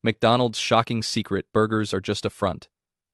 McDonald's shocking secret: burgers are just a front.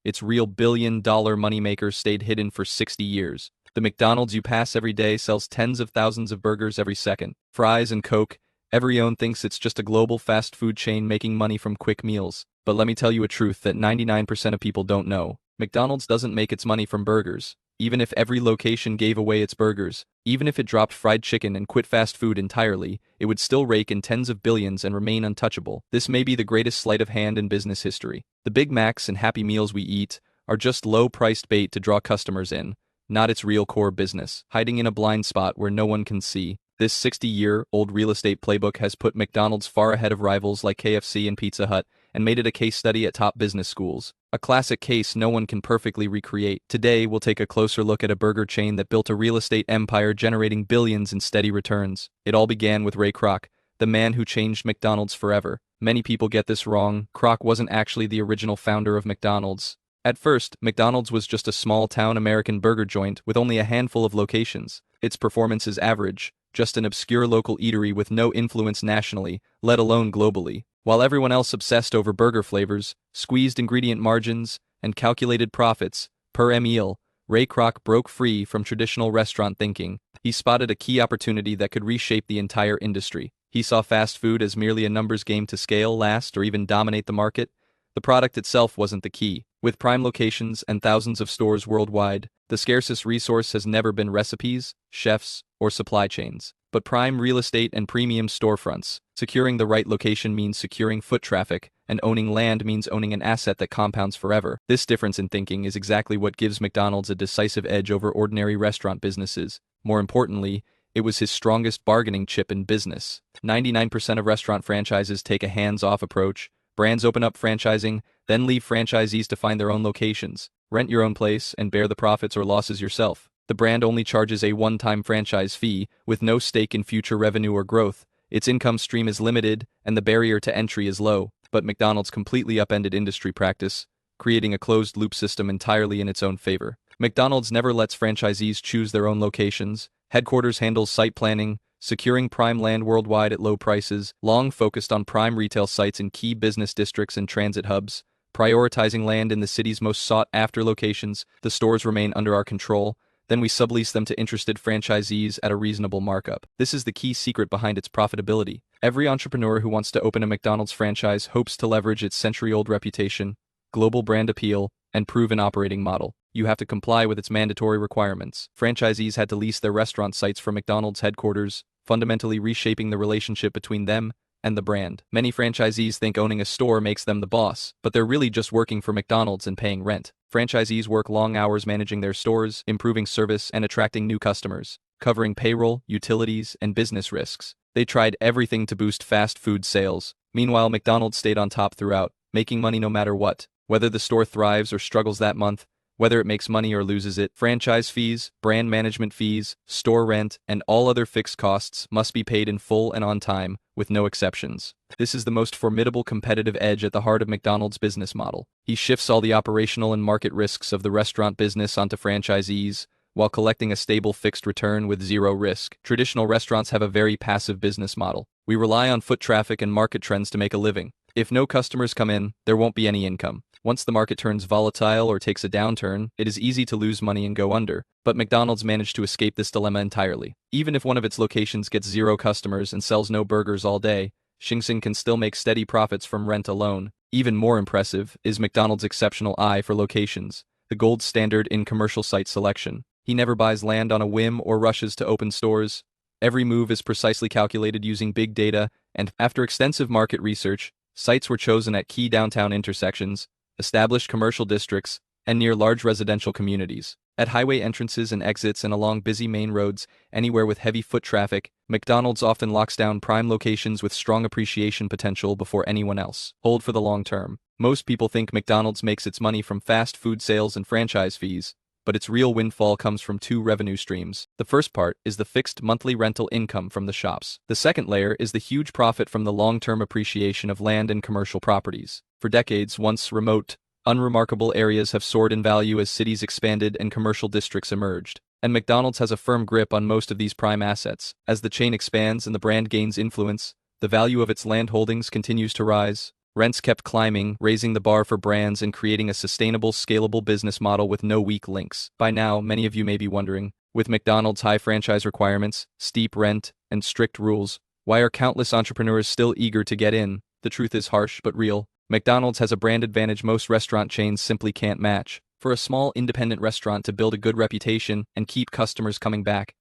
Its real billion-dollar moneymaker stayed hidden for 60 years. The McDonald's you pass every day sells tens of thousands of burgers every second. Fries and Coke, everyone thinks it's just a global fast food chain making money from quick meals. But let me tell you a truth that 99% of people don't know. McDonald's doesn't make its money from burgers. Even if every location gave away its burgers, even if it dropped fried chicken and quit fast food entirely, it would still rake in tens of billions and remain untouchable. This may be the greatest sleight of hand in business history. The Big Macs and Happy Meals we eat are just low-priced bait to draw customers in, not its real core business, hiding in a blind spot where no one can see. This 60-year-old real estate playbook has put McDonald's far ahead of rivals like KFC and Pizza Hut, and made it a case study at top business schools. A classic case no one can perfectly recreate. Today, we'll take a closer look at a burger chain that built a real estate empire generating billions in steady returns. It all began with Ray Kroc, the man who changed McDonald's forever. Many people get this wrong. Kroc wasn't actually the original founder of McDonald's. At first, McDonald's was just a small-town American burger joint with only a handful of locations. Its performance is average, just an obscure local eatery with no influence nationally, let alone globally. While everyone else obsessed over burger flavors, squeezed ingredient margins, and calculated profits per meal, Ray Kroc broke free from traditional restaurant thinking. He spotted a key opportunity that could reshape the entire industry. He saw fast food as merely a numbers game to scale, last, or even dominate the market. The product itself wasn't the key. With prime locations and thousands of stores worldwide, the scarcest resource has never been recipes, chefs, or supply chains, but prime real estate and premium storefronts. Securing the right location means securing foot traffic, and owning land means owning an asset that compounds forever. This difference in thinking is exactly what gives McDonald's a decisive edge over ordinary restaurant businesses. More importantly, it was his strongest bargaining chip in business. 99% of restaurant franchises take a hands-off approach. Brands open up franchising, then leave franchisees to find their own locations, rent your own place, and bear the profits or losses yourself. The brand only charges a one-time franchise fee, with no stake in future revenue or growth. Its income stream is limited, and the barrier to entry is low. But McDonald's completely upended industry practice, creating a closed-loop system entirely in its own favor. McDonald's never lets franchisees choose their own locations. Headquarters handles site planning, securing prime land worldwide at low prices, long focused on prime retail sites in key business districts and transit hubs, prioritizing land in the city's most sought-after locations. The stores remain under our control, then we sublease them to interested franchisees at a reasonable markup. This is the key secret behind its profitability. Every entrepreneur who wants to open a McDonald's franchise hopes to leverage its century-old reputation, global brand appeal, and proven operating model. You have to comply with its mandatory requirements. Franchisees had to lease their restaurant sites from McDonald's headquarters, fundamentally reshaping the relationship between them and the brand. Many franchisees think owning a store makes them the boss, but they're really just working for McDonald's and paying rent. Franchisees work long hours managing their stores, improving service, and attracting new customers, covering payroll, utilities, and business risks. They tried everything to boost fast food sales. Meanwhile, McDonald's stayed on top throughout, making money no matter what. Whether the store thrives or struggles that month, whether it makes money or loses it, franchise fees, brand management fees, store rent, and all other fixed costs must be paid in full and on time, with no exceptions. This is the most formidable competitive edge at the heart of McDonald's business model. He shifts all the operational and market risks of the restaurant business onto franchisees, while collecting a stable fixed return with zero risk. Traditional restaurants have a very passive business model. We rely on foot traffic and market trends to make a living. If no customers come in, there won't be any income. Once the market turns volatile or takes a downturn, it is easy to lose money and go under. But McDonald's managed to escape this dilemma entirely. Even if one of its locations gets zero customers and sells no burgers all day, Sing Sing can still make steady profits from rent alone. Even more impressive is McDonald's exceptional eye for locations, the gold standard in commercial site selection. He never buys land on a whim or rushes to open stores. Every move is precisely calculated using big data, and after extensive market research, sites were chosen at key downtown intersections, established commercial districts, and near large residential communities. At highway entrances and exits and along busy main roads, anywhere with heavy foot traffic, McDonald's often locks down prime locations with strong appreciation potential before anyone else. Hold for the long term. Most people think McDonald's makes its money from fast food sales and franchise fees, but its real windfall comes from two revenue streams. The first part is the fixed monthly rental income from the shops. The second layer is the huge profit from the long-term appreciation of land and commercial properties. For decades, once remote, unremarkable areas have soared in value as cities expanded and commercial districts emerged. And McDonald's has a firm grip on most of these prime assets. As the chain expands and the brand gains influence, the value of its land holdings continues to rise. Rents kept climbing, raising the bar for brands and creating a sustainable, scalable business model with no weak links. By now, many of you may be wondering, with McDonald's high franchise requirements, steep rent, and strict rules, why are countless entrepreneurs still eager to get in? The truth is harsh but real. McDonald's has a brand advantage most restaurant chains simply can't match. For a small independent restaurant to build a good reputation and keep customers coming back,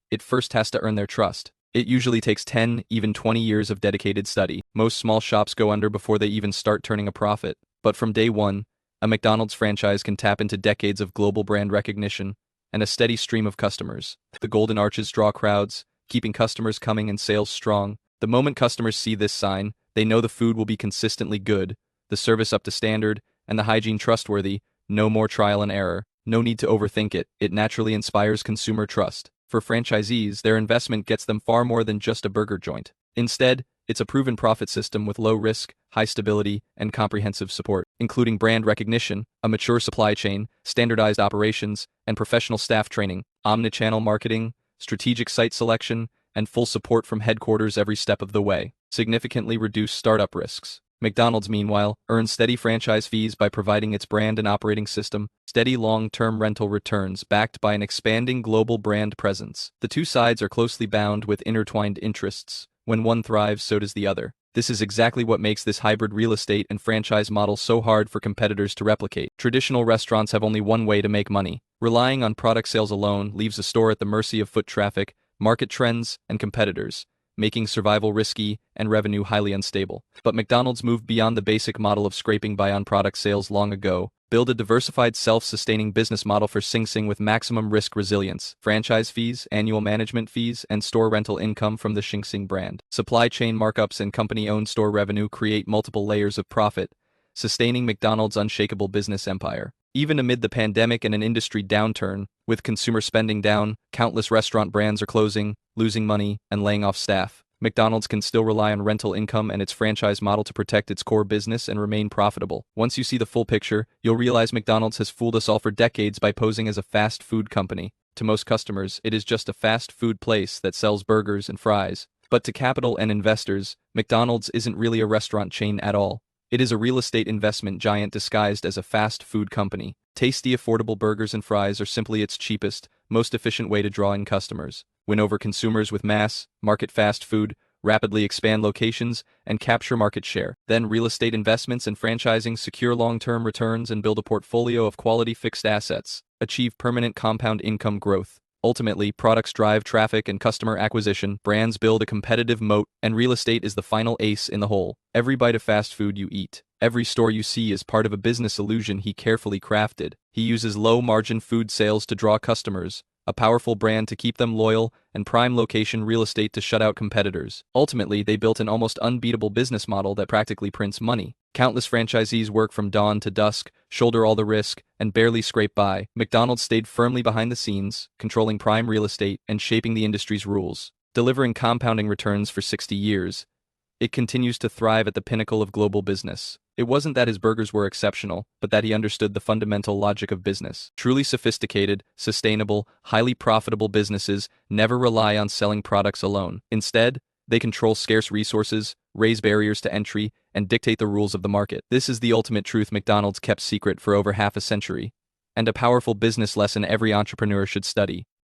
it first has to earn their trust. It usually takes 10, even 20 years of dedicated study. Most small shops go under before they even start turning a profit. But from day one, a McDonald's franchise can tap into decades of global brand recognition and a steady stream of customers. The golden arches draw crowds, keeping customers coming and sales strong. The moment customers see this sign, they know the food will be consistently good, the service up to standard, and the hygiene trustworthy. No more trial and error. No need to overthink it. It naturally inspires consumer trust. For franchisees, their investment gets them far more than just a burger joint. Instead, it's a proven profit system with low risk, high stability, and comprehensive support, including brand recognition, a mature supply chain, standardized operations, and professional staff training, omnichannel marketing, strategic site selection, and full support from headquarters every step of the way. Significantly reduce startup risks. McDonald's, meanwhile, earns steady franchise fees by providing its brand and operating system, steady long-term rental returns backed by an expanding global brand presence. The two sides are closely bound with intertwined interests. When one thrives, so does the other. This is exactly what makes this hybrid real estate and franchise model so hard for competitors to replicate. Traditional restaurants have only one way to make money. Relying on product sales alone leaves a store at the mercy of foot traffic, market trends, and competitors, making survival risky and revenue highly unstable. But McDonald's moved beyond the basic model of scraping by on product sales long ago. Build a diversified self-sustaining business model for Sing Sing with maximum risk resilience, franchise fees, annual management fees, and store rental income from the Sing Sing brand. Supply chain markups and company-owned store revenue create multiple layers of profit, sustaining McDonald's unshakable business empire. Even amid the pandemic and an industry downturn, with consumer spending down, countless restaurant brands are closing, losing money, and laying off staff. McDonald's can still rely on rental income and its franchise model to protect its core business and remain profitable. Once you see the full picture, you'll realize McDonald's has fooled us all for decades by posing as a fast food company. To most customers, it is just a fast food place that sells burgers and fries. But to capital and investors, McDonald's isn't really a restaurant chain at all. It is a real estate investment giant disguised as a fast food company. Tasty, affordable burgers and fries are simply its cheapest, most efficient way to draw in customers, win over consumers with mass, market fast food, rapidly expand locations, and capture market share. Then real estate investments and franchising secure long-term returns and build a portfolio of quality fixed assets, achieve permanent compound income growth. Ultimately, products drive traffic and customer acquisition, brands build a competitive moat, and real estate is the final ace in the hole. Every bite of fast food you eat, every store you see is part of a business illusion he carefully crafted. He uses low-margin food sales to draw customers, a powerful brand to keep them loyal, and prime location real estate to shut out competitors. Ultimately, they built an almost unbeatable business model that practically prints money. Countless franchisees work from dawn to dusk, shoulder all the risk, and barely scrape by. McDonald's stayed firmly behind the scenes, controlling prime real estate and shaping the industry's rules. Delivering compounding returns for 60 years, it continues to thrive at the pinnacle of global business. It wasn't that his burgers were exceptional, but that he understood the fundamental logic of business. Truly sophisticated, sustainable, highly profitable businesses never rely on selling products alone. Instead, they control scarce resources, raise barriers to entry, and dictate the rules of the market. This is the ultimate truth McDonald's kept secret for over half a century, and a powerful business lesson every entrepreneur should study.